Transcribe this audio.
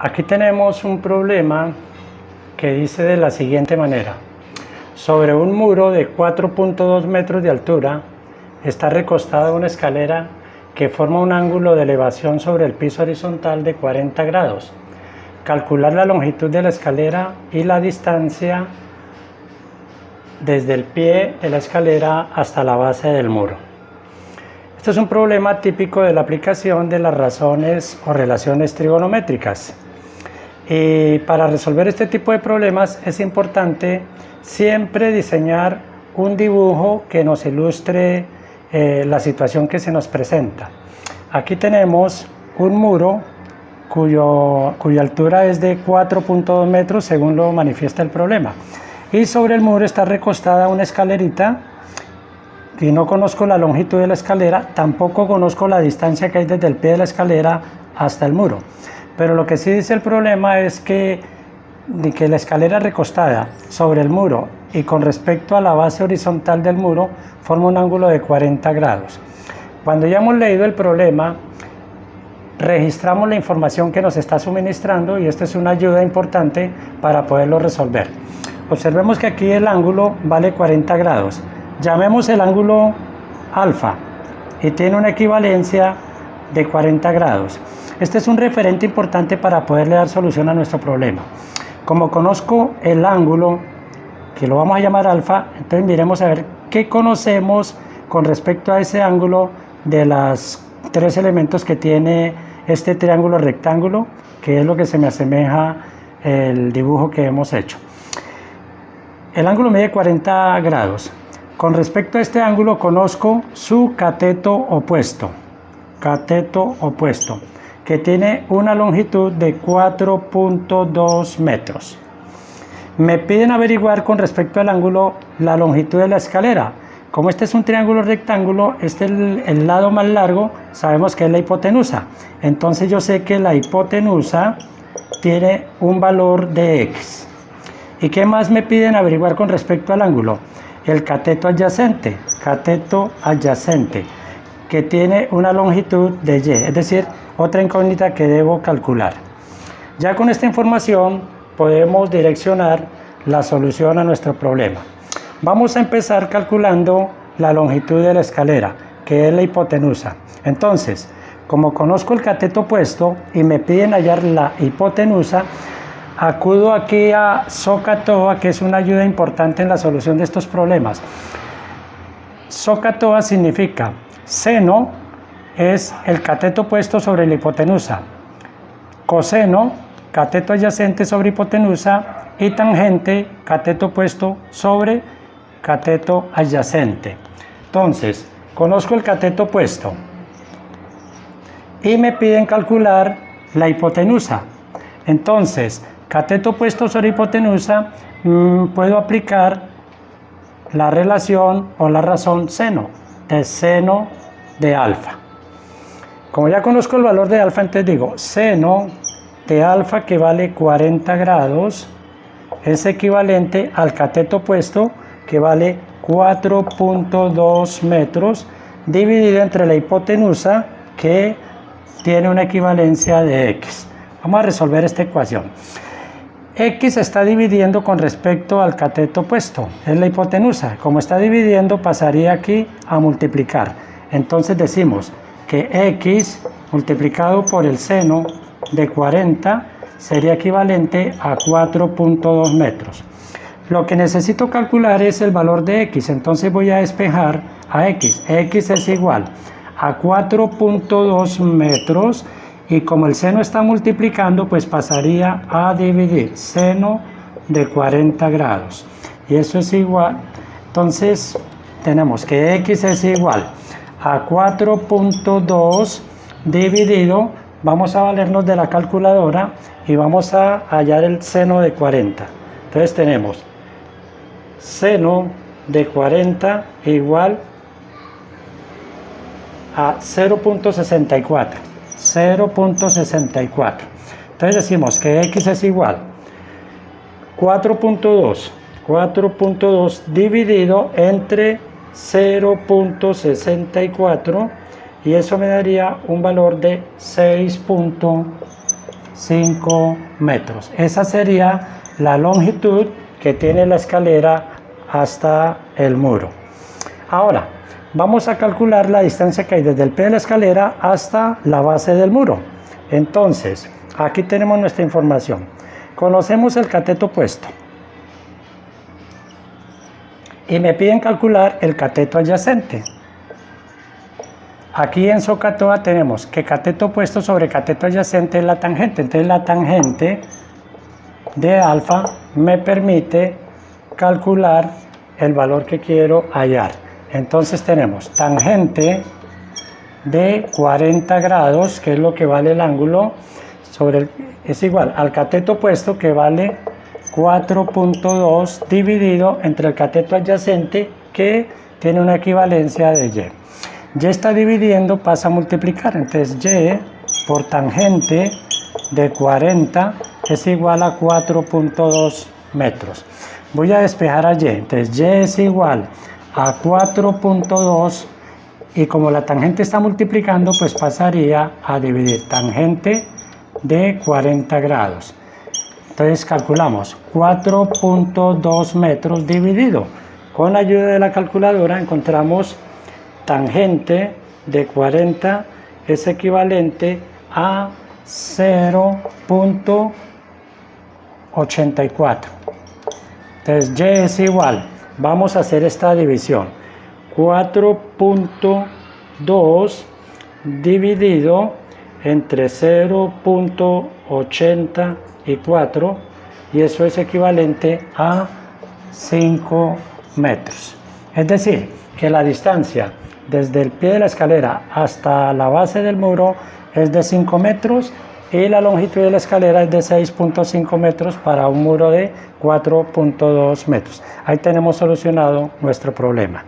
Aquí tenemos un problema que dice de la siguiente manera. Sobre un muro de 4.2 metros de altura está recostada una escalera que forma un ángulo de elevación sobre el piso horizontal de 40 grados. Calcular la longitud de la escalera y la distancia desde el pie de la escalera hasta la base del muro. Este es un problema típico de la aplicación de las razones o relaciones trigonométricas. Y para resolver este tipo de problemas es importante siempre diseñar un dibujo que nos ilustre la situación que se nos presenta. Aquí tenemos un muro cuya altura es de 4.2 metros según lo manifiesta el problema. Y sobre el muro está recostada una escalerita y no conozco la longitud de la escalera, tampoco conozco la distancia que hay desde el pie de la escalera hasta el muro. Pero lo que sí dice el problema es que la escalera recostada sobre el muro y con respecto a la base horizontal del muro forma un ángulo de 40 grados. Cuando ya hemos leído el problema, registramos la información que nos está suministrando y esta es una ayuda importante para poderlo resolver. Observemos que aquí el ángulo vale 40 grados. Llamemos el ángulo alfa y tiene una equivalencia de 40 grados. Este es un referente importante para poderle dar solución a nuestro problema. Como conozco el ángulo, que lo vamos a llamar alfa, entonces miremos a ver qué conocemos con respecto a ese ángulo de los tres elementos que tiene este triángulo rectángulo, que es lo que se me asemeja el dibujo que hemos hecho. El ángulo mide 40 grados. Con respecto a este ángulo conozco su cateto opuesto, que tiene una longitud de 4.2 metros. Me piden averiguar con respecto al ángulo la longitud de la escalera. Como este es un triángulo rectángulo, este es el lado más largo, sabemos que es la hipotenusa. Entonces yo sé que la hipotenusa tiene un valor de x. ¿Y qué más me piden averiguar con respecto al ángulo? El cateto adyacente, que tiene una longitud de y, es decir, otra incógnita que debo calcular. Ya con esta información podemos direccionar la solución a nuestro problema. Vamos a empezar calculando la longitud de la escalera, que es la hipotenusa. Entonces, como conozco el cateto opuesto y me piden hallar la hipotenusa, acudo aquí a SOHCAHTOA, que es una ayuda importante en la solución de estos problemas. SOHCAHTOA significa seno es el cateto opuesto sobre la hipotenusa, coseno, cateto adyacente sobre hipotenusa, y tangente, cateto opuesto sobre cateto adyacente. Entonces, conozco el cateto opuesto y me piden calcular la hipotenusa. Entonces, cateto opuesto sobre hipotenusa, puedo aplicar la relación o la razón seno de alfa. Como ya conozco el valor de alfa, entonces digo seno de alfa, que vale 40 grados, es equivalente al cateto opuesto, que vale 4.2 metros, dividido entre la hipotenusa, que tiene una equivalencia de x. Vamos a resolver esta ecuación. X está dividiendo con respecto al cateto opuesto, es la hipotenusa. Como está dividiendo, pasaría aquí a multiplicar. Entonces decimos que x multiplicado por el seno de 40 sería equivalente a 4.2 metros. Lo que necesito calcular es el valor de x, entonces voy a despejar a x. X es igual a 4.2 metros. Y como el seno está multiplicando, pues pasaría a dividir seno de 40 grados. Y eso es igual. Entonces, tenemos que x es igual a 4.2 dividido, vamos a valernos de la calculadora y vamos a hallar el seno de 40. Entonces tenemos seno de 40 igual a 0.64. 0.64. Entonces decimos que x es igual 4.2 dividido entre 0.64 y eso me daría un valor de 6.64. 5 metros. Esa sería la longitud que tiene la escalera hasta el muro. Ahora, vamos a calcular la distancia que hay desde el pie de la escalera hasta la base del muro. Entonces, aquí tenemos nuestra información. Conocemos el cateto opuesto. Y me piden calcular el cateto adyacente. Aquí en SOHCAHTOA tenemos que cateto opuesto sobre cateto adyacente es la tangente. Entonces la tangente de alfa me permite calcular el valor que quiero hallar. Entonces tenemos tangente de 40 grados, que es lo que vale el ángulo, es igual al cateto opuesto, que vale 4.2 dividido entre el cateto adyacente, que tiene una equivalencia de y. Y está dividiendo, pasa a multiplicar, entonces y por tangente de 40 es igual a 4.2 metros. Voy a despejar a y, entonces y es igual a 4.2 y como la tangente está multiplicando, pues pasaría a dividir tangente de 40 grados. Entonces calculamos 4.2 metros dividido. Con la ayuda de la calculadora encontramos tangente de 40 es equivalente a 0.84. Entonces y es igual, vamos a hacer esta división, 4.2 dividido entre 0.84 y eso es equivalente a 5 metros. Es decir, que la distancia desde el pie de la escalera hasta la base del muro es de 5 metros y la longitud de la escalera es de 6.5 metros para un muro de 4.2 metros. Ahí tenemos solucionado nuestro problema.